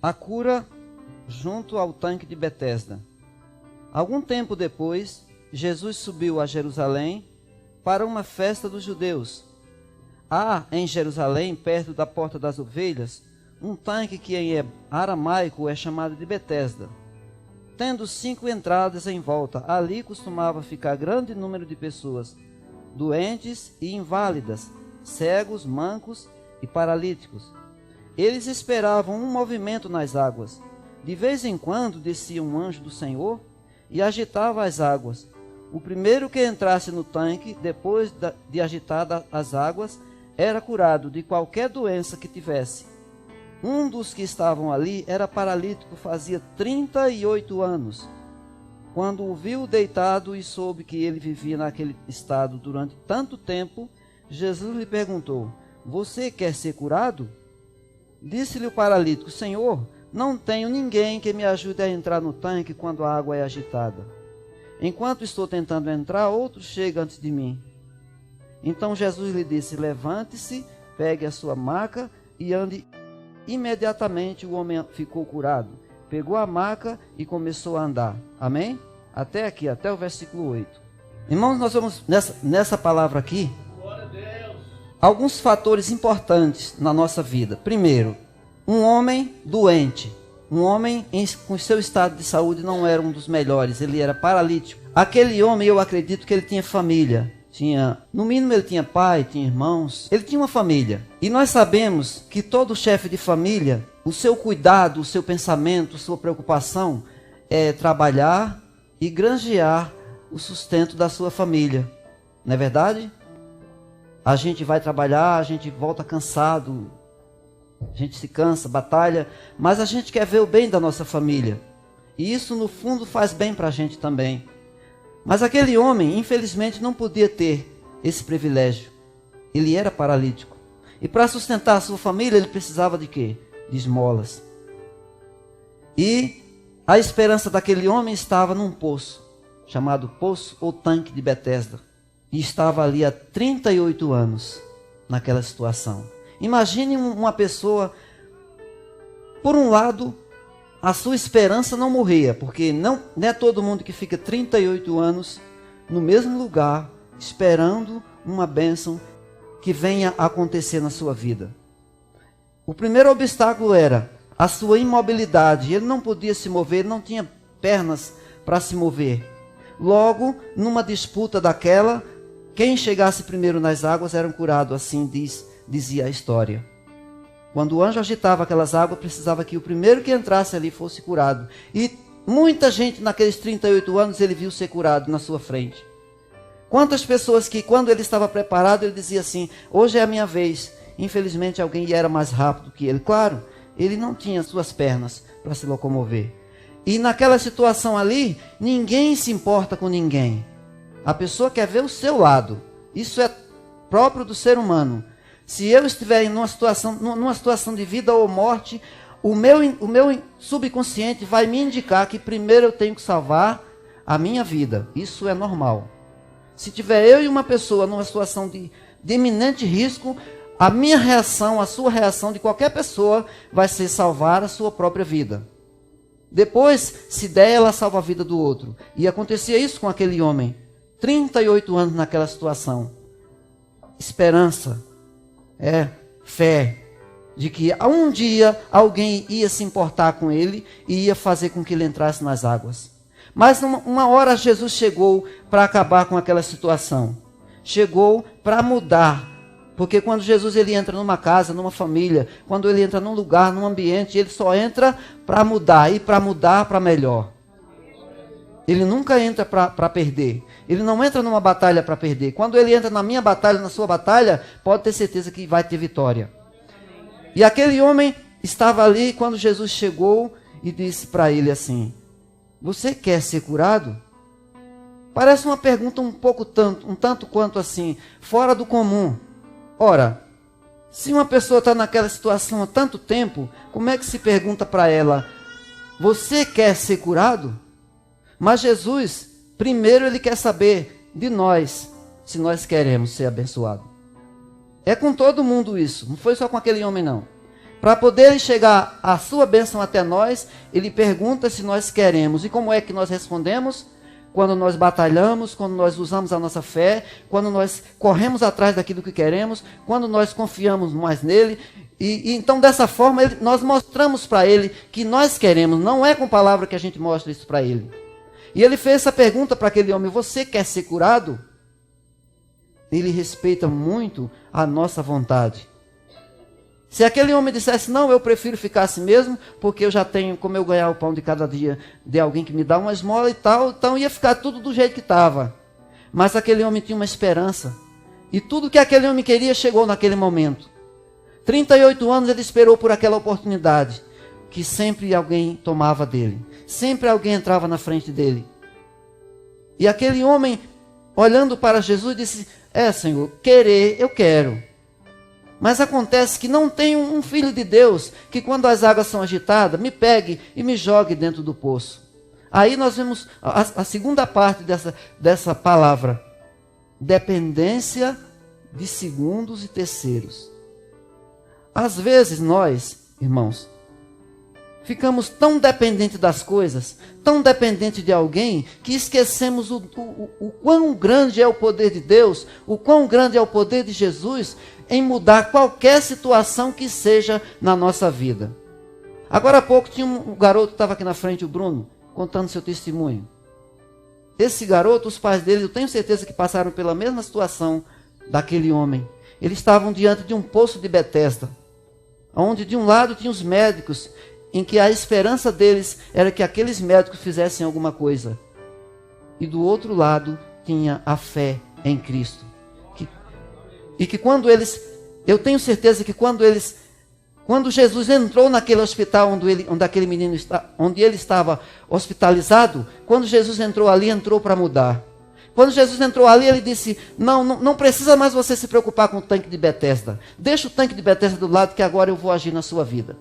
A cura junto ao tanque de Betesda. Algum tempo depois, Jesus subiu a Jerusalém para uma festa dos judeus. Há em Jerusalém, perto da Porta das Ovelhas, um tanque que em aramaico é chamado de Betesda, tendo 5 entradas em volta. Ali costumava ficar grande número de pessoas, doentes e inválidas, cegos, mancos e paralíticos. Eles esperavam um movimento nas águas. De vez em quando descia um anjo do Senhor e agitava as águas. O primeiro que entrasse no tanque, depois de agitar as águas, era curado de qualquer doença que tivesse. Um dos que estavam ali era paralítico, fazia 38 anos. Quando o viu deitado e soube que ele vivia naquele estado durante tanto tempo, Jesus lhe perguntou: "Você quer ser curado?" Disse-lhe o paralítico: "Senhor, não tenho ninguém que me ajude a entrar no tanque quando a água é agitada. Enquanto estou tentando entrar, outro chega antes de mim." Então Jesus lhe disse: "Levante-se, pegue a sua maca e ande." Imediatamente o homem ficou curado. Pegou a maca e começou a andar. Amém? Até aqui, até o versículo 8. Irmãos, nós vamos nessa palavra aqui, alguns fatores importantes na nossa vida. Primeiro, um homem doente. Um homem com seu estado de saúde não era um dos melhores, ele era paralítico. Aquele homem, eu acredito que ele tinha família. No mínimo ele tinha pai, tinha irmãos, ele tinha uma família. E nós sabemos que todo chefe de família, o seu cuidado, o seu pensamento, sua preocupação é trabalhar e granjear o sustento da sua família. Não é verdade? A gente vai trabalhar, a gente volta cansado, a gente se cansa, batalha, mas a gente quer ver o bem da nossa família. E isso no fundo faz bem para a gente também. Mas aquele homem, infelizmente, não podia ter esse privilégio. Ele era paralítico. E para sustentar a sua família, ele precisava de quê? De esmolas. E a esperança daquele homem estava num poço, chamado Poço ou Tanque de Betesda. E estava ali há 38 anos, naquela situação. Imagine uma pessoa, por um lado, a sua esperança não morria, porque não é todo mundo que fica 38 anos no mesmo lugar, esperando uma bênção que venha a acontecer na sua vida. O primeiro obstáculo era a sua imobilidade. Ele não podia se mover, ele não tinha pernas para se mover. Logo, numa disputa daquela, quem chegasse primeiro nas águas era curado, assim dizia a história. Quando o anjo agitava aquelas águas, precisava que o primeiro que entrasse ali fosse curado. E muita gente naqueles 38 anos ele viu ser curado na sua frente. Quantas pessoas que quando ele estava preparado, ele dizia assim: "Hoje é a minha vez." Infelizmente alguém era mais rápido que ele. Claro, ele não tinha suas pernas para se locomover. E naquela situação ali, ninguém se importa com ninguém. A pessoa quer ver o seu lado. Isso é próprio do ser humano. Se eu estiver numa situação de vida ou morte, o meu subconsciente vai me indicar que primeiro eu tenho que salvar a minha vida. Isso é normal. Se tiver eu e uma pessoa numa situação de iminente risco, a minha reação, a sua reação de qualquer pessoa vai ser salvar a sua própria vida. Depois, se der, ela salva a vida do outro. E acontecia isso com aquele homem. 38 anos naquela situação. Esperança. Fé, de que um dia alguém ia se importar com ele e ia fazer com que ele entrasse nas águas. Mas uma hora Jesus chegou para acabar com aquela situação. Chegou para mudar. Porque quando Jesus ele entra numa casa, numa família, quando ele entra num lugar, num ambiente, ele só entra para mudar, e para mudar para melhor. Ele nunca entra para perder. Ele não entra numa batalha para perder. Quando ele entra na minha batalha, na sua batalha, pode ter certeza que vai ter vitória. E aquele homem estava ali quando Jesus chegou e disse para ele assim: "Você quer ser curado?" Parece uma pergunta um tanto quanto assim, fora do comum. Ora, se uma pessoa está naquela situação há tanto tempo, como é que se pergunta para ela: "Você quer ser curado?" Mas Jesus, primeiro ele quer saber de nós, se nós queremos ser abençoados. É com todo mundo isso, não foi só com aquele homem não. Para poder chegar a sua bênção até nós, ele pergunta se nós queremos. E como é que nós respondemos? Quando nós batalhamos, quando nós usamos a nossa fé, quando nós corremos atrás daquilo que queremos, quando nós confiamos mais nele. E então, dessa forma, nós mostramos para ele que nós queremos. Não é com palavra que a gente mostra isso para ele. E ele fez essa pergunta para aquele homem: você quer ser curado? Ele respeita muito a nossa vontade. Se aquele homem dissesse: não, eu prefiro ficar assim mesmo, porque eu já tenho como eu ganhar o pão de cada dia de alguém que me dá uma esmola e tal, então ia ficar tudo do jeito que estava. Mas aquele homem tinha uma esperança. E tudo que aquele homem queria chegou naquele momento. 38 anos ele esperou por aquela oportunidade, que sempre alguém tomava dele. Sempre alguém entrava na frente dele. E aquele homem, olhando para Jesus, disse: Senhor, querer eu quero. Mas acontece que não tem um filho de Deus que, quando as águas são agitadas, me pegue e me jogue dentro do poço. Aí nós vemos a segunda parte dessa palavra: dependência de segundos e terceiros. Às vezes nós, irmãos, ficamos tão dependentes das coisas, tão dependentes de alguém, que esquecemos o quão grande é o poder de Deus, o quão grande é o poder de Jesus em mudar qualquer situação que seja na nossa vida. Agora há pouco tinha um garoto que estava aqui na frente, o Bruno, contando seu testemunho. Esse garoto, os pais dele, eu tenho certeza que passaram pela mesma situação daquele homem. Eles estavam diante de um poço de Betesda, onde de um lado tinha os médicos, em que a esperança deles era que aqueles médicos fizessem alguma coisa. E do outro lado tinha a fé em Cristo. E que quando eles, eu tenho certeza que quando Jesus entrou naquele hospital onde aquele menino onde ele estava hospitalizado, quando Jesus entrou ali, entrou para mudar. Quando Jesus entrou ali, ele disse: não precisa mais você se preocupar com o tanque de Betesda. Deixa o tanque de Betesda do lado, que agora eu vou agir na sua vida.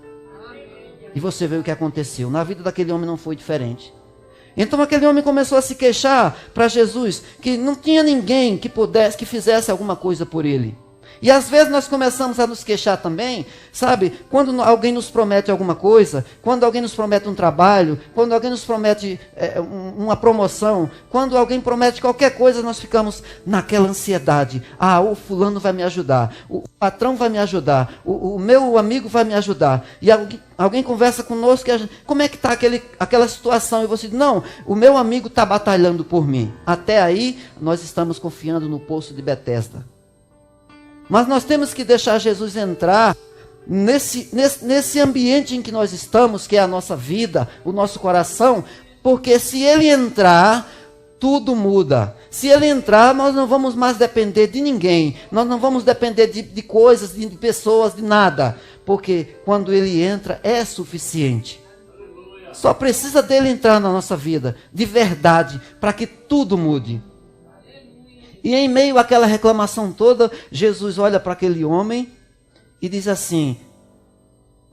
E você vê o que aconteceu. Na vida daquele homem não foi diferente. Então aquele homem começou a se queixar para Jesus que não tinha ninguém que fizesse alguma coisa por ele. E às vezes nós começamos a nos queixar também, sabe? Quando alguém nos promete alguma coisa, quando alguém nos promete um trabalho, quando alguém nos promete uma promoção, quando alguém promete qualquer coisa, nós ficamos naquela ansiedade. O fulano vai me ajudar, o patrão vai me ajudar, o meu amigo vai me ajudar. E alguém conversa conosco, como é que está aquela situação? E você diz: não, o meu amigo está batalhando por mim. Até aí, nós estamos confiando no poço de Betesda. Mas nós temos que deixar Jesus entrar nesse ambiente em que nós estamos, que é a nossa vida, o nosso coração, porque se ele entrar, tudo muda. Se ele entrar, nós não vamos mais depender de ninguém, nós não vamos depender de coisas, de pessoas, de nada, porque quando ele entra, é suficiente. Só precisa dele entrar na nossa vida, de verdade, para que tudo mude. E em meio àquela reclamação toda, Jesus olha para aquele homem e diz assim: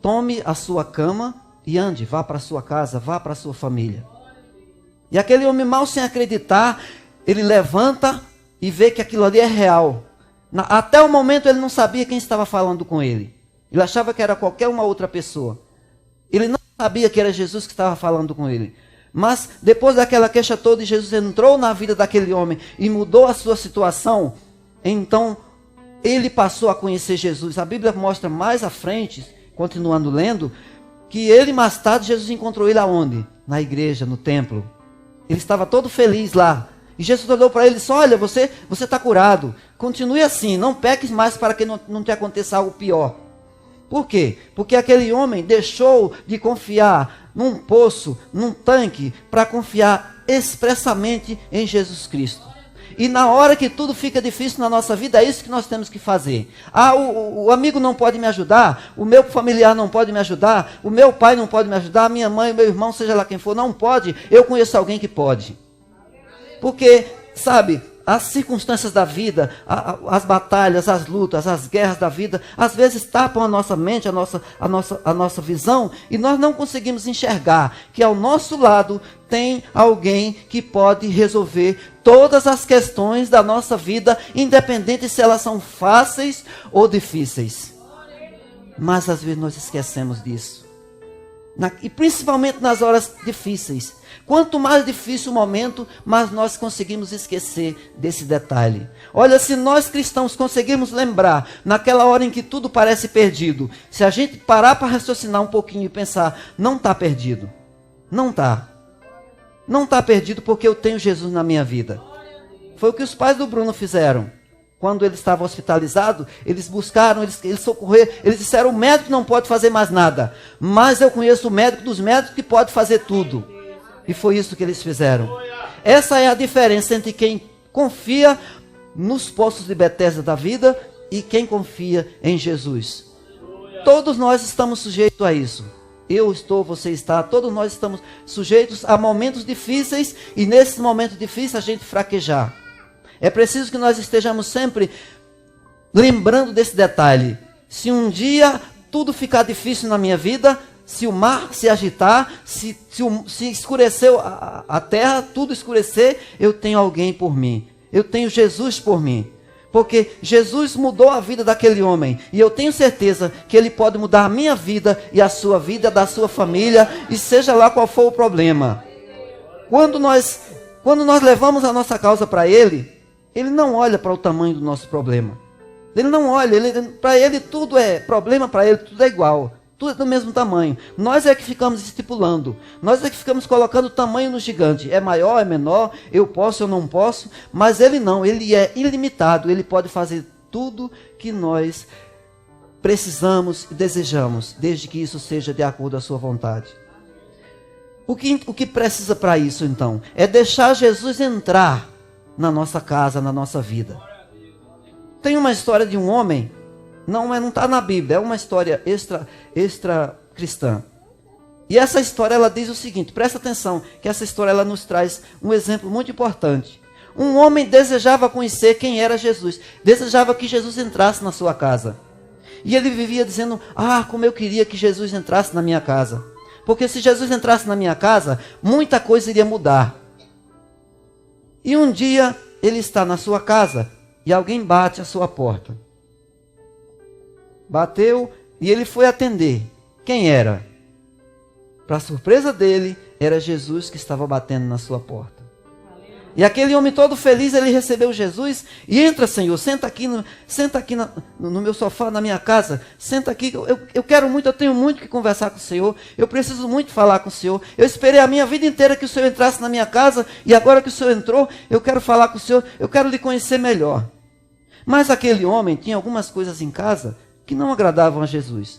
tome a sua cama e ande, vá para a sua casa, vá para a sua família. E aquele homem, mal sem acreditar, ele levanta e vê que aquilo ali é real. Até o momento ele não sabia quem estava falando com ele. Ele achava que era qualquer uma outra pessoa. Ele não sabia que era Jesus que estava falando com ele. Mas depois daquela queixa toda, Jesus entrou na vida daquele homem e mudou a sua situação. Então ele passou a conhecer Jesus. A Bíblia mostra mais à frente, continuando lendo, que ele mais tarde, Jesus encontrou ele aonde? Na igreja, no templo. Ele estava todo feliz lá. E Jesus olhou para ele e disse: olha, você está curado. Continue assim, não peques mais para que não te aconteça algo pior. Por quê? Porque aquele homem deixou de confiar num poço, num tanque, para confiar expressamente em Jesus Cristo. E na hora que tudo fica difícil na nossa vida, é isso que nós temos que fazer. O amigo não pode me ajudar, o meu familiar não pode me ajudar, o meu pai não pode me ajudar, a minha mãe, o meu irmão, seja lá quem for, não pode. Eu conheço alguém que pode. Porque, sabe, as circunstâncias da vida, as batalhas, as lutas, as guerras da vida, às vezes tapam a nossa mente, a nossa visão, e nós não conseguimos enxergar que ao nosso lado tem alguém que pode resolver todas as questões da nossa vida, independente se elas são fáceis ou difíceis. Mas às vezes nós esquecemos disso. E principalmente nas horas difíceis. Quanto mais difícil o momento, mais nós conseguimos esquecer desse detalhe. Olha, se nós cristãos conseguirmos lembrar, naquela hora em que tudo parece perdido, se a gente parar para raciocinar um pouquinho e pensar, não está perdido. Não está. Não está perdido porque eu tenho Jesus na minha vida. Foi o que os pais do Bruno fizeram. Quando ele estava hospitalizado, eles buscaram, eles socorreram, eles disseram, o médico não pode fazer mais nada. Mas eu conheço o médico dos médicos que pode fazer tudo. E foi isso que eles fizeram. Essa é a diferença entre quem confia nos poços de Betesda da vida e quem confia em Jesus. Todos nós estamos sujeitos a isso. Eu estou, você está, todos nós estamos sujeitos a momentos difíceis e nesses momentos difíceis a gente fraquejar. É preciso que nós estejamos sempre lembrando desse detalhe. Se um dia tudo ficar difícil na minha vida, se o mar se agitar, se escureceu a terra, tudo escurecer, eu tenho alguém por mim. Eu tenho Jesus por mim. Porque Jesus mudou a vida daquele homem. E eu tenho certeza que ele pode mudar a minha vida e a sua vida, da sua família, e seja lá qual for o problema. Quando nós levamos a nossa causa para ele, ele não olha para o tamanho do nosso problema. Ele não olha, para ele tudo é problema, para ele tudo é igual. Tudo é do mesmo tamanho. Nós é que ficamos estipulando. Nós é que ficamos colocando o tamanho no gigante. É maior, é menor, eu posso, eu não posso. Mas ele não, ele é ilimitado. Ele pode fazer tudo que nós precisamos e desejamos, desde que isso seja de acordo com a sua vontade. O que precisa para isso então? É deixar Jesus entrar na nossa casa, na nossa vida. Tem uma história de um homem, não está na Bíblia, é uma história extra cristã. E essa história ela diz o seguinte, presta atenção, que essa história ela nos traz um exemplo muito importante. Um homem desejava conhecer quem era Jesus, desejava que Jesus entrasse na sua casa. E ele vivia dizendo, como eu queria que Jesus entrasse na minha casa. Porque se Jesus entrasse na minha casa, muita coisa iria mudar. E um dia ele está na sua casa e alguém bate à sua porta. Bateu e ele foi atender. Quem era? Para surpresa dele, era Jesus que estava batendo na sua porta. E aquele homem todo feliz, ele recebeu Jesus. E entra, Senhor, senta aqui no meu sofá, na minha casa. Senta aqui, eu quero muito, eu tenho muito que conversar com o Senhor. Eu preciso muito falar com o Senhor. Eu esperei a minha vida inteira que o Senhor entrasse na minha casa. E agora que o Senhor entrou, eu quero falar com o Senhor. Eu quero lhe conhecer melhor. Mas aquele homem tinha algumas coisas em casa que não agradavam a Jesus.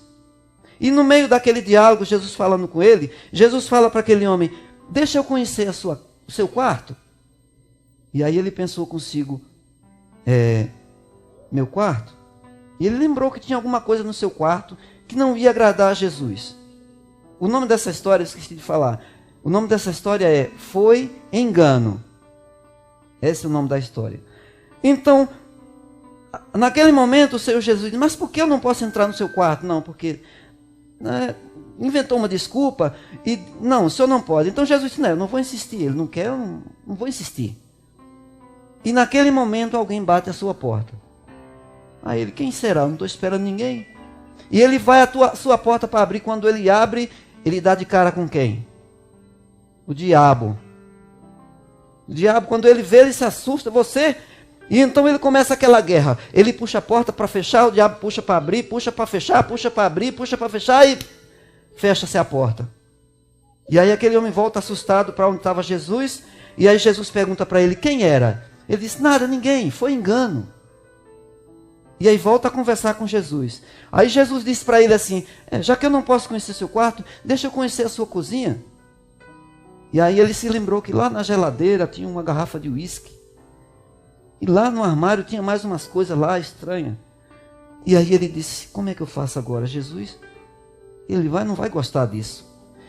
E no meio daquele diálogo, Jesus falando com ele, Jesus fala para aquele homem, deixa eu conhecer o seu quarto. E aí ele pensou consigo, meu quarto? E ele lembrou que tinha alguma coisa no seu quarto que não ia agradar a Jesus. O nome dessa história, eu esqueci de falar. O nome dessa história é Foi Engano. Esse é o nome da história. Então, naquele momento o Senhor Jesus disse, mas por que eu não posso entrar no seu quarto? Não, porque inventou uma desculpa e não, o Senhor não pode. Então Jesus disse, não, eu não vou insistir. Ele não quer, eu não vou insistir. E naquele momento alguém bate a sua porta. Aí ele, quem será? Eu não estou esperando ninguém. E ele vai à sua porta para abrir. Quando ele abre, ele dá de cara com quem? O diabo. O diabo, quando ele vê, ele se assusta. Você... E então ele começa aquela guerra. Ele puxa a porta para fechar, o diabo puxa para abrir, puxa para fechar, puxa para abrir, puxa para fechar e fecha-se a porta. E aí aquele homem volta assustado para onde estava Jesus. E aí Jesus pergunta para ele, quem era? Ele diz, nada, ninguém, foi engano. E aí volta a conversar com Jesus. Aí Jesus disse para ele assim, já que eu não posso conhecer seu quarto, deixa eu conhecer a sua cozinha. E aí ele se lembrou que lá na geladeira tinha uma garrafa de uísque. E lá no armário tinha mais umas coisas lá estranhas. E aí ele disse, como é que eu faço agora? Jesus, ele não vai gostar disso.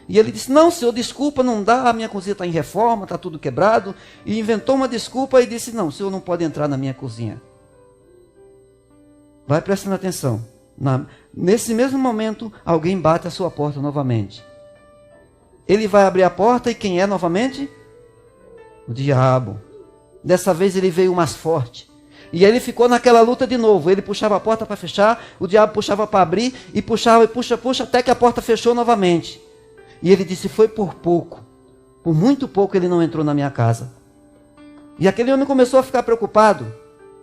E ele disse, não, senhor, desculpa, não dá, a minha cozinha está em reforma, está tudo quebrado. E inventou uma desculpa e disse, não, o senhor não pode entrar na minha cozinha. Vai prestando atenção. Nesse mesmo momento, alguém bate a sua porta novamente. Ele vai abrir a porta e quem é novamente? O diabo. Dessa vez ele veio mais forte. E ele ficou naquela luta de novo. Ele puxava a porta para fechar, o diabo puxava para abrir, e puxava e puxa, até que a porta fechou novamente. E ele disse, foi por pouco. Por muito pouco ele não entrou na minha casa. E aquele homem começou a ficar preocupado.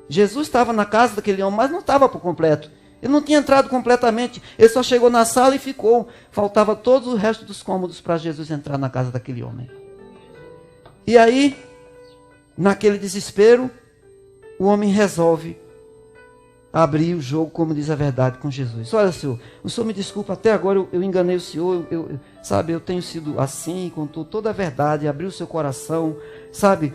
Jesus estava na casa daquele homem, mas não estava por completo. Ele não tinha entrado completamente. Ele só chegou na sala e ficou. Faltava todo o resto dos cômodos para Jesus entrar na casa daquele homem. E aí, naquele desespero, o homem resolve abrir o jogo, como diz a verdade, com Jesus. Olha, Senhor, o Senhor me desculpa, até agora eu enganei o Senhor, eu tenho sido assim, contou toda a verdade, abriu o seu coração, sabe?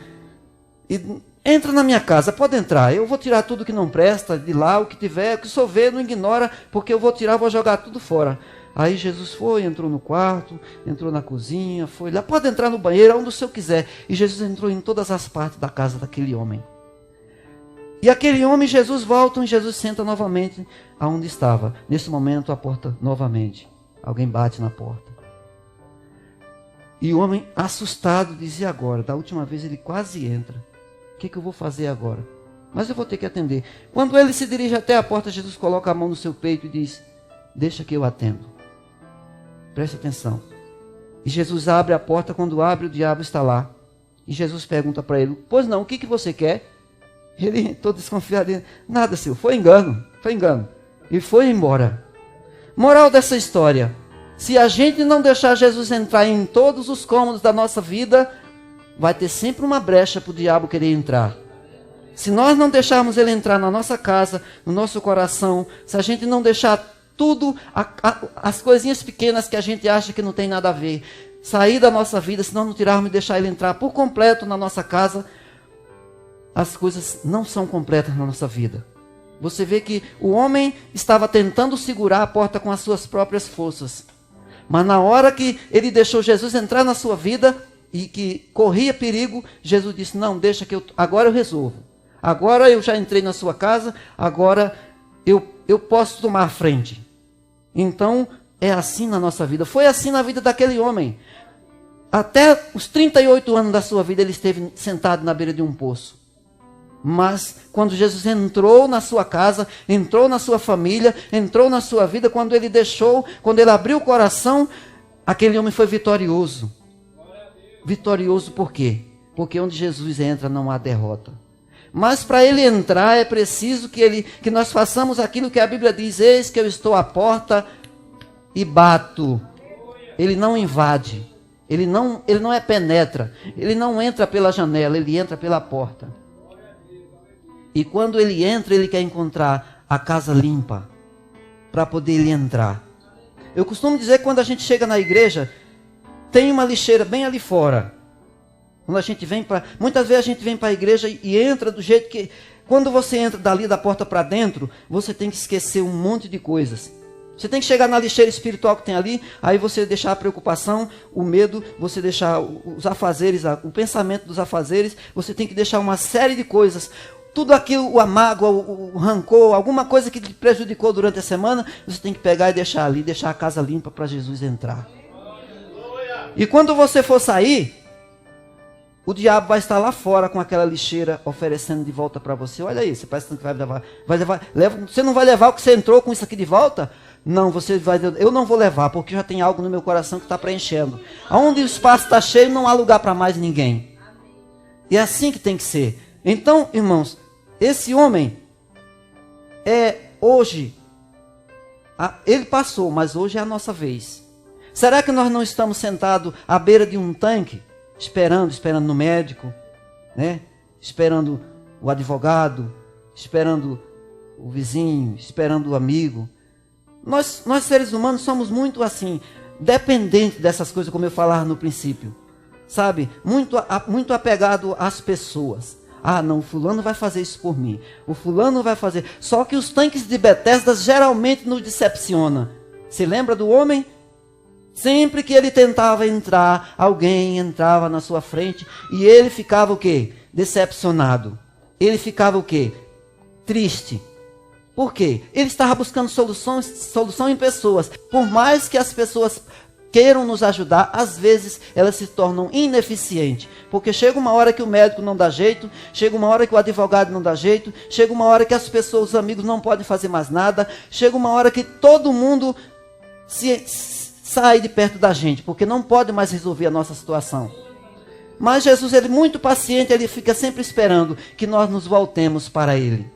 E entra na minha casa, pode entrar, eu vou tirar tudo que não presta de lá, o que tiver, o que o Senhor vê, não ignora, porque eu vou tirar, vou jogar tudo fora. Aí Jesus foi, entrou no quarto, entrou na cozinha, foi lá, pode entrar no banheiro, onde o Senhor quiser. E Jesus entrou em todas as partes da casa daquele homem. E aquele homem, Jesus volta e Jesus senta novamente aonde estava. Nesse momento, a porta novamente. Alguém bate na porta. E o homem, assustado, dizia agora, da última vez ele quase entra. O que eu vou fazer agora? Mas eu vou ter que atender. Quando ele se dirige até a porta, Jesus coloca a mão no seu peito e diz, deixa que eu atendo. Preste atenção. E Jesus abre a porta, quando abre, o diabo está lá. E Jesus pergunta para ele, pois não, o que você quer? Ele, todo desconfiado, nada, Senhor, foi engano. E foi embora. Moral dessa história, se a gente não deixar Jesus entrar em todos os cômodos da nossa vida, vai ter sempre uma brecha para o diabo querer entrar. Se nós não deixarmos ele entrar na nossa casa, no nosso coração, se a gente não deixar tudo, as coisinhas pequenas que a gente acha que não tem nada a ver, sair da nossa vida, se nós não tirarmos e deixar ele entrar por completo na nossa casa, as coisas não são completas na nossa vida. Você vê que o homem estava tentando segurar a porta com as suas próprias forças. Mas na hora que ele deixou Jesus entrar na sua vida e que corria perigo, Jesus disse, não, deixa que agora eu resolvo. Agora eu já entrei na sua casa, agora eu posso tomar a frente. Então, é assim na nossa vida. Foi assim na vida daquele homem. Até os 38 anos da sua vida, ele esteve sentado na beira de um poço. Mas, quando Jesus entrou na sua casa, entrou na sua família, entrou na sua vida, quando ele abriu o coração, aquele homem foi vitorioso. Vitorioso por quê? Porque onde Jesus entra não há derrota. Mas para ele entrar é preciso que nós façamos aquilo que a Bíblia diz, eis que eu estou à porta e bato. Ele não invade, ele não penetra, ele não entra pela janela, ele entra pela porta. E quando ele entra, ele quer encontrar a casa limpa, para poder ele entrar. Eu costumo dizer que quando a gente chega na igreja, tem uma lixeira bem ali fora. Quando a gente muitas vezes a gente vem para a igreja e entra do jeito que, quando você entra dali da porta para dentro, você tem que esquecer um monte de coisas. Você tem que chegar na lixeira espiritual que tem ali, aí você deixar a preocupação, o medo, você deixar os afazeres, o pensamento dos afazeres, você tem que deixar uma série de coisas. Tudo aquilo, a mágoa, o rancor, alguma coisa que te prejudicou durante a semana, você tem que pegar e deixar ali, deixar a casa limpa para Jesus entrar. E quando você for sair, o diabo vai estar lá fora com aquela lixeira oferecendo de volta para você. Olha aí, você parece que vai levar. Você não vai levar o que você entrou com isso aqui de volta? Não, eu não vou levar, porque já tem algo no meu coração que está preenchendo. Onde o espaço está cheio, não há lugar para mais ninguém. E é assim que tem que ser. Então, irmãos, esse homem hoje, ele passou, mas hoje é a nossa vez. Será que nós não estamos sentados à beira de um tanque, esperando no médico, né? Esperando o advogado, esperando o vizinho, esperando o amigo? Nós seres humanos somos muito assim, dependentes dessas coisas, como eu falava no princípio. Sabe? Muito apegado às pessoas. Ah, não, o fulano vai fazer isso por mim. O fulano vai fazer. Só que os tanques de Betesda geralmente nos decepcionam. Se lembra do homem? Sempre que ele tentava entrar, alguém entrava na sua frente e ele ficava o quê? Decepcionado. Ele ficava o quê? Triste. Por quê? Ele estava buscando solução em pessoas. Por mais que as pessoas queiram nos ajudar, às vezes elas se tornam ineficientes. Porque chega uma hora que o médico não dá jeito, chega uma hora que o advogado não dá jeito, chega uma hora que as pessoas, os amigos não podem fazer mais nada, chega uma hora que todo mundo sai de perto da gente, porque não pode mais resolver a nossa situação. Mas Jesus, ele é muito paciente, ele fica sempre esperando que nós nos voltemos para ele.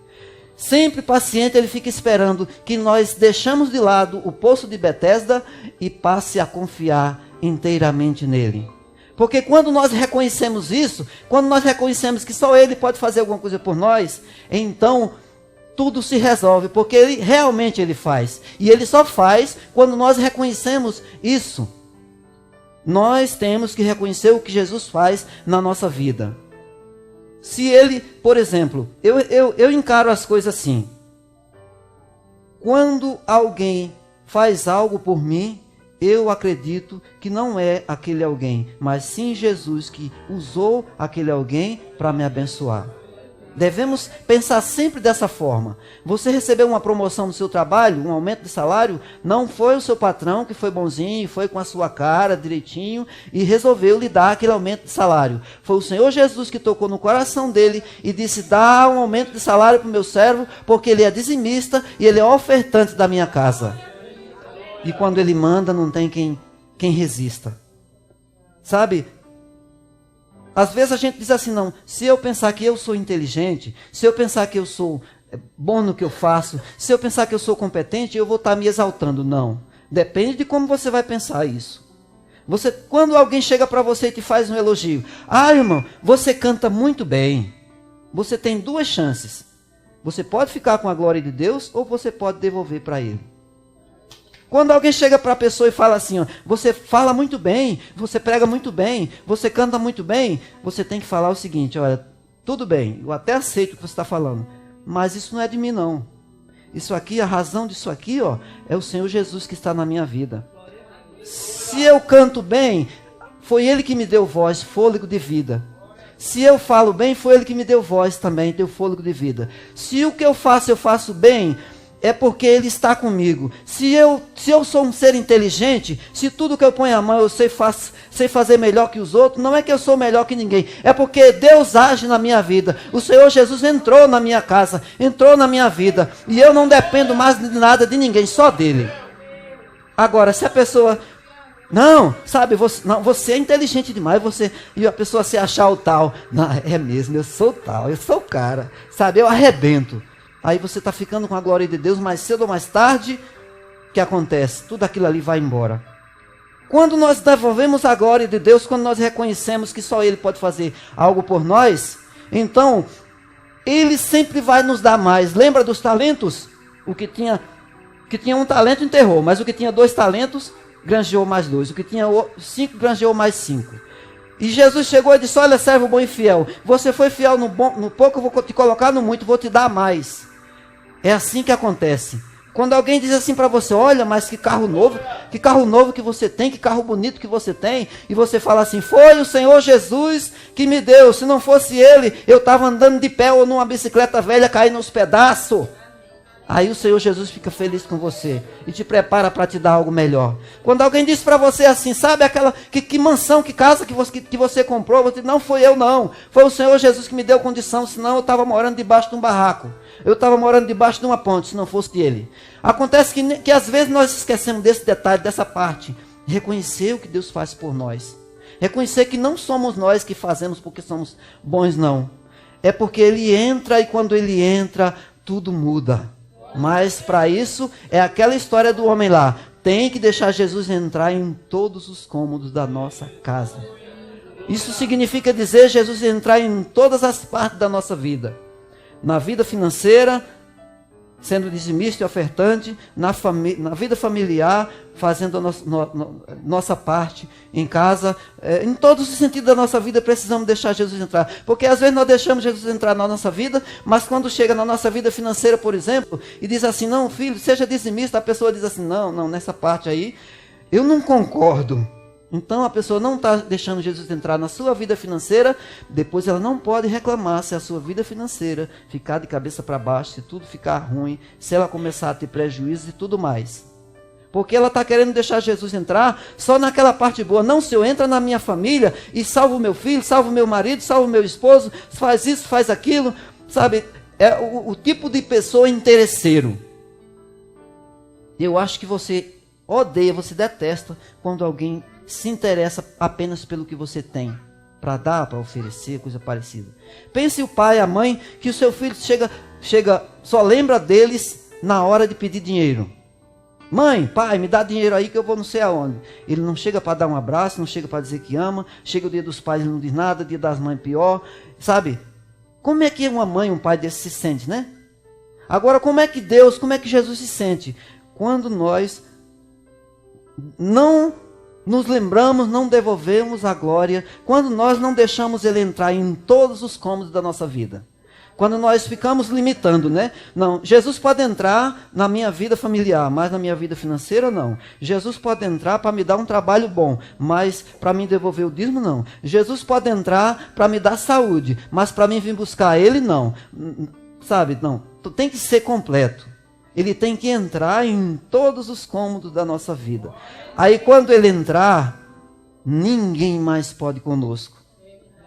Sempre paciente, ele fica esperando que nós deixamos de lado o poço de Betesda e passe a confiar inteiramente nele. Porque quando nós reconhecemos isso, quando nós reconhecemos que só ele pode fazer alguma coisa por nós, então tudo se resolve, porque ele realmente ele faz. E ele só faz quando nós reconhecemos isso. Nós temos que reconhecer o que Jesus faz na nossa vida. Se ele, por exemplo, eu encaro as coisas assim. Quando alguém faz algo por mim, eu acredito que não é aquele alguém, mas sim Jesus que usou aquele alguém para me abençoar. Devemos pensar sempre dessa forma. Você recebeu uma promoção no seu trabalho, um aumento de salário, não foi o seu patrão que foi bonzinho, foi com a sua cara direitinho e resolveu lhe dar aquele aumento de salário. Foi o Senhor Jesus que tocou no coração dele e disse: dá um aumento de salário para o meu servo, porque ele é dizimista e ele é ofertante da minha casa. E quando ele manda, não tem quem resista. Sabe? Às vezes a gente diz assim, não, se eu pensar que eu sou inteligente, se eu pensar que eu sou bom no que eu faço, se eu pensar que eu sou competente, eu vou estar me exaltando. Não, depende de como você vai pensar isso. Quando alguém chega para você e te faz um elogio, irmão, você canta muito bem, você tem duas chances. Você pode ficar com a glória de Deus ou você pode devolver para ele. Quando alguém chega para a pessoa e fala assim, ó, você fala muito bem, você prega muito bem, você canta muito bem, você tem que falar o seguinte: olha, tudo bem, eu até aceito o que você está falando, mas isso não é de mim não. Isso aqui, a razão disso aqui, ó, é o Senhor Jesus que está na minha vida. Se eu canto bem, foi Ele que me deu voz, fôlego de vida. Se eu falo bem, foi Ele que me deu voz também, deu fôlego de vida. Se o que eu faço bem, é porque Ele está comigo. Se eu sou um ser inteligente, se tudo que eu ponho a mão eu sei fazer melhor que os outros, não é que eu sou melhor que ninguém, é porque Deus age na minha vida. O Senhor Jesus entrou na minha casa, entrou na minha vida, e eu não dependo mais de nada de ninguém, só dele. Agora, se a pessoa... Não, sabe, você é inteligente demais, e a pessoa se achar o tal. Não, é mesmo, eu sou tal, eu sou o cara, sabe, eu arrebento. Aí você está ficando com a glória de Deus, mais cedo ou mais tarde, o que acontece? Tudo aquilo ali vai embora. Quando nós devolvemos a glória de Deus, quando nós reconhecemos que só Ele pode fazer algo por nós, então, Ele sempre vai nos dar mais. Lembra dos talentos? O que tinha um talento enterrou, mas o que tinha 2 talentos, granjeou mais 2. O que tinha 5, granjeou mais 5. E Jesus chegou e disse: olha, servo bom e fiel, você foi fiel no pouco, eu vou te colocar no muito, vou te dar mais. É assim que acontece. Quando alguém diz assim para você: olha, mas que carro novo que você tem, que carro bonito que você tem, e você fala assim: foi o Senhor Jesus que me deu, se não fosse Ele, eu estava andando de pé ou numa bicicleta velha caindo nos pedaços. Aí o Senhor Jesus fica feliz com você e te prepara para te dar algo melhor. Quando alguém diz para você assim, sabe aquela que mansão, que casa que você comprou, você diz: não foi eu não, foi o Senhor Jesus que me deu condição, senão eu estava morando debaixo de um barraco, eu estava morando debaixo de uma ponte, se não fosse Ele. Acontece que às vezes nós esquecemos desse detalhe, dessa parte, reconhecer o que Deus faz por nós, reconhecer que não somos nós que fazemos porque somos bons, não, é porque Ele entra, e quando Ele entra, tudo muda. Mas para isso, é aquela história do homem lá, tem que deixar Jesus entrar em todos os cômodos da nossa casa. Isso significa dizer Jesus entrar em todas as partes da nossa vida. Na vida financeira, sendo dizimista e ofertante, na vida familiar, fazendo a nossa parte em casa, em todos os sentidos da nossa vida precisamos deixar Jesus entrar, porque às vezes nós deixamos Jesus entrar na nossa vida, mas quando chega na nossa vida financeira, por exemplo, e diz assim: não, filho, seja dizimista, a pessoa diz assim: não, nessa parte aí, eu não concordo. Então a pessoa não está deixando Jesus entrar na sua vida financeira, depois ela não pode reclamar se a sua vida financeira ficar de cabeça para baixo, se tudo ficar ruim, se ela começar a ter prejuízo e tudo mais. Porque ela está querendo deixar Jesus entrar só naquela parte boa. Não, Senhor, entra na minha família e salva o meu filho, salva o meu marido, salva o meu esposo, faz isso, faz aquilo. Sabe, é o tipo de pessoa interesseiro. Eu acho que você odeia, você detesta quando alguém se interessa apenas pelo que você tem para dar, para oferecer, coisa parecida. Pense o pai, a mãe, que o seu filho chega, só lembra deles na hora de pedir dinheiro. Mãe, pai, me dá dinheiro aí que eu vou não sei aonde. Ele não chega para dar um abraço, não chega para dizer que ama. Chega o dia dos pais e não diz nada, dia das mães pior. Sabe? Como é que uma mãe, um pai desse se sente, né? Agora, como é que Deus, como é que Jesus se sente? Quando nós não nos lembramos, não devolvemos a glória. Quando nós não deixamos Ele entrar em todos os cômodos da nossa vida. Quando nós ficamos limitando, né? Não, Jesus pode entrar na minha vida familiar, mas na minha vida financeira, não. Jesus pode entrar para me dar um trabalho bom, mas para me devolver o dízimo, não. Jesus pode entrar para me dar saúde, mas para mim vir buscar Ele, não. Sabe, não. Tem que ser completo. Ele tem que entrar em todos os cômodos da nossa vida. Aí quando Ele entrar, ninguém mais pode conosco.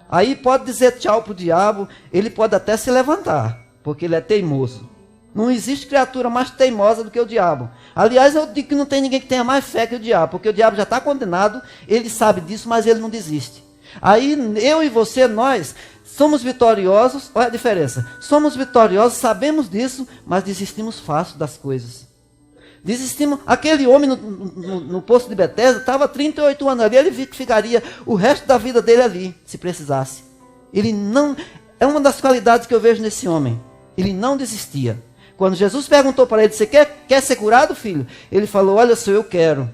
Aí pode dizer tchau para o diabo, ele pode até se levantar, porque ele é teimoso. Não existe criatura mais teimosa do que o diabo. Aliás, eu digo que não tem ninguém que tenha mais fé que o diabo, porque o diabo já está condenado, ele sabe disso, mas ele não desiste. Aí eu e você, nós, somos vitoriosos, olha a diferença. Somos vitoriosos, sabemos disso, mas desistimos fácil das coisas. Desistimos. Aquele homem no poço de Betesda estava 38 anos ali. Ele ficaria o resto da vida dele ali, se precisasse. Ele não... É uma das qualidades que eu vejo nesse homem. Ele não desistia. Quando Jesus perguntou para ele, você quer ser curado, filho? Ele falou, olha, Senhor, eu quero.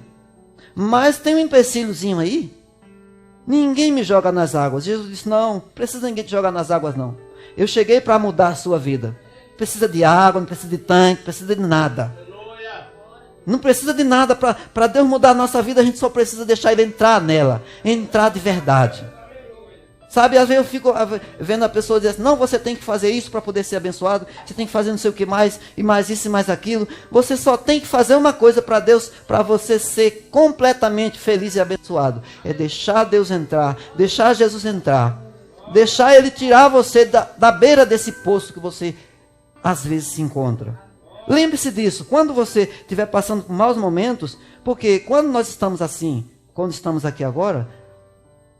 Mas tem um empecilhozinho aí. Ninguém me joga nas águas. Jesus disse, não precisa ninguém te jogar nas águas, não. Eu cheguei para mudar a sua vida. Não precisa de água, não precisa de tanque, não precisa de nada. Não precisa de nada. Para Deus mudar a nossa vida, a gente só precisa deixar Ele entrar nela. Entrar de verdade. Sabe, às vezes eu fico vendo a pessoa dizer assim, não, você tem que fazer isso para poder ser abençoado. Você tem que fazer não sei o que mais, e mais isso e mais aquilo. Você só tem que fazer uma coisa para Deus, para você ser completamente feliz e abençoado. É deixar Deus entrar, deixar Jesus entrar. Deixar Ele tirar você da beira desse poço que você às vezes se encontra. Lembre-se disso, quando você estiver passando por maus momentos, porque quando nós estamos assim, quando estamos aqui agora,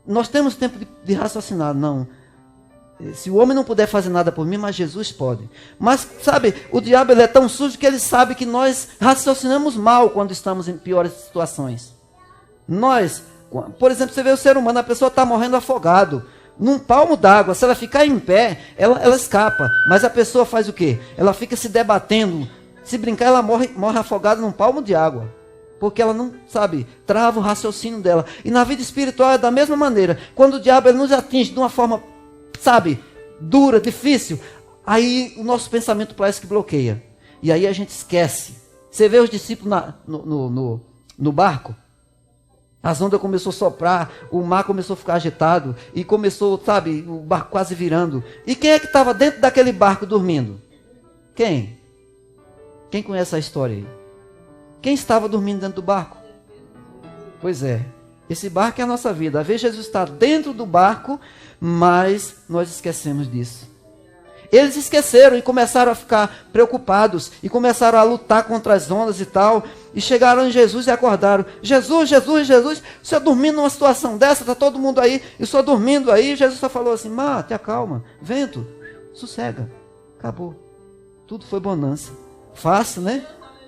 nós temos tempo de raciocinar, não. Se o homem não puder fazer nada por mim, mas Jesus pode. Mas, sabe, o diabo ele é tão sujo que ele sabe que nós raciocinamos mal quando estamos em piores situações. Nós, por exemplo, você vê o ser humano, a pessoa está morrendo afogado. Num palmo d'água, se ela ficar em pé, ela escapa. Mas a pessoa faz o quê? Ela fica se debatendo. Se brincar, ela morre afogada num palmo de água. Porque ela não, sabe, trava o raciocínio dela. E na vida espiritual é da mesma maneira. Quando o diabo ele nos atinge de uma forma, sabe, dura, difícil, aí o nosso pensamento parece que bloqueia. E aí a gente esquece. Você vê os discípulos no barco? As ondas começou a soprar, o mar começou a ficar agitado, e começou, sabe, o barco quase virando. E quem é que estava dentro daquele barco dormindo? Quem? Quem conhece a história aí? Quem estava dormindo dentro do barco? Pois é, esse barco é a nossa vida. Às vezes Jesus está dentro do barco, mas nós esquecemos disso. Eles esqueceram e começaram a ficar preocupados, e começaram a lutar contra as ondas e tal, e chegaram em Jesus e acordaram. Jesus, Jesus, Jesus, o senhor dormindo numa situação dessa, está todo mundo aí, e o senhor dormindo aí. Jesus só falou assim, te acalma, vento, sossega, acabou. Tudo foi bonança. Fácil, né?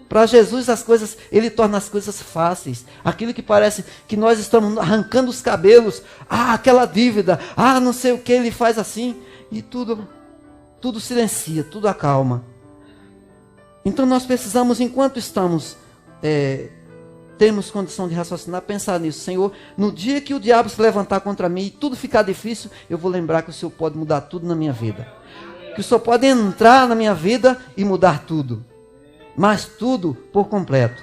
Para Jesus as coisas, Ele torna as coisas fáceis. Aquilo que parece que nós estamos arrancando os cabelos, aquela dívida, não sei o que, Ele faz assim, e tudo silencia, tudo acalma. Então nós precisamos, enquanto estamos, temos condição de raciocinar, pensar nisso. Senhor, no dia que o diabo se levantar contra mim e tudo ficar difícil, eu vou lembrar que o Senhor pode mudar tudo na minha vida. Que o Senhor pode entrar na minha vida e mudar tudo. Mas tudo por completo.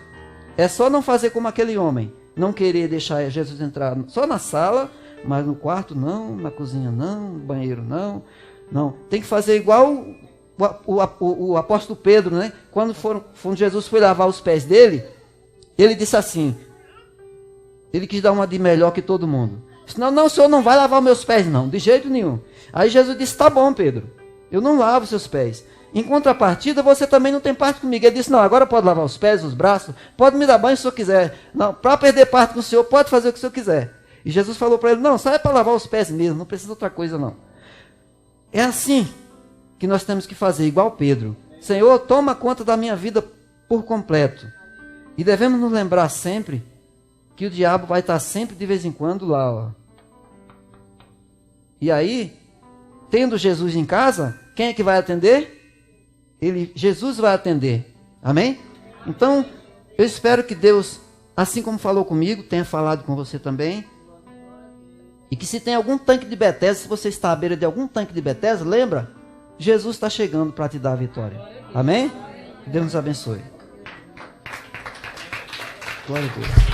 É só não fazer como aquele homem. Não querer deixar Jesus entrar só na sala, mas no quarto não, na cozinha não, no banheiro não. Não, tem que fazer igual o apóstolo Pedro, né? Quando Jesus foi lavar os pés dele, ele disse assim, ele quis dar uma de melhor que todo mundo. Disse, não, o senhor não vai lavar meus pés não, de jeito nenhum. Aí Jesus disse, tá bom, Pedro, eu não lavo seus pés. Em contrapartida, você também não tem parte comigo. Ele disse, não, agora pode lavar os pés, os braços, pode me dar banho se o senhor quiser. Não, para perder parte com o senhor, pode fazer o que o senhor quiser. E Jesus falou para ele, não, só é para lavar os pés mesmo, não precisa de outra coisa não. É assim que nós temos que fazer, igual Pedro. Senhor, toma conta da minha vida por completo. E devemos nos lembrar sempre que o diabo vai estar sempre de vez em quando lá. Ó. E aí, tendo Jesus em casa, quem é que vai atender? Jesus vai atender. Amém? Então, eu espero que Deus, assim como falou comigo, tenha falado com você também. E que se tem algum tanque de Betesda, se você está à beira de algum tanque de Betesda, lembra? Jesus está chegando para te dar a vitória. Amém? Deus nos abençoe. Glória a Deus.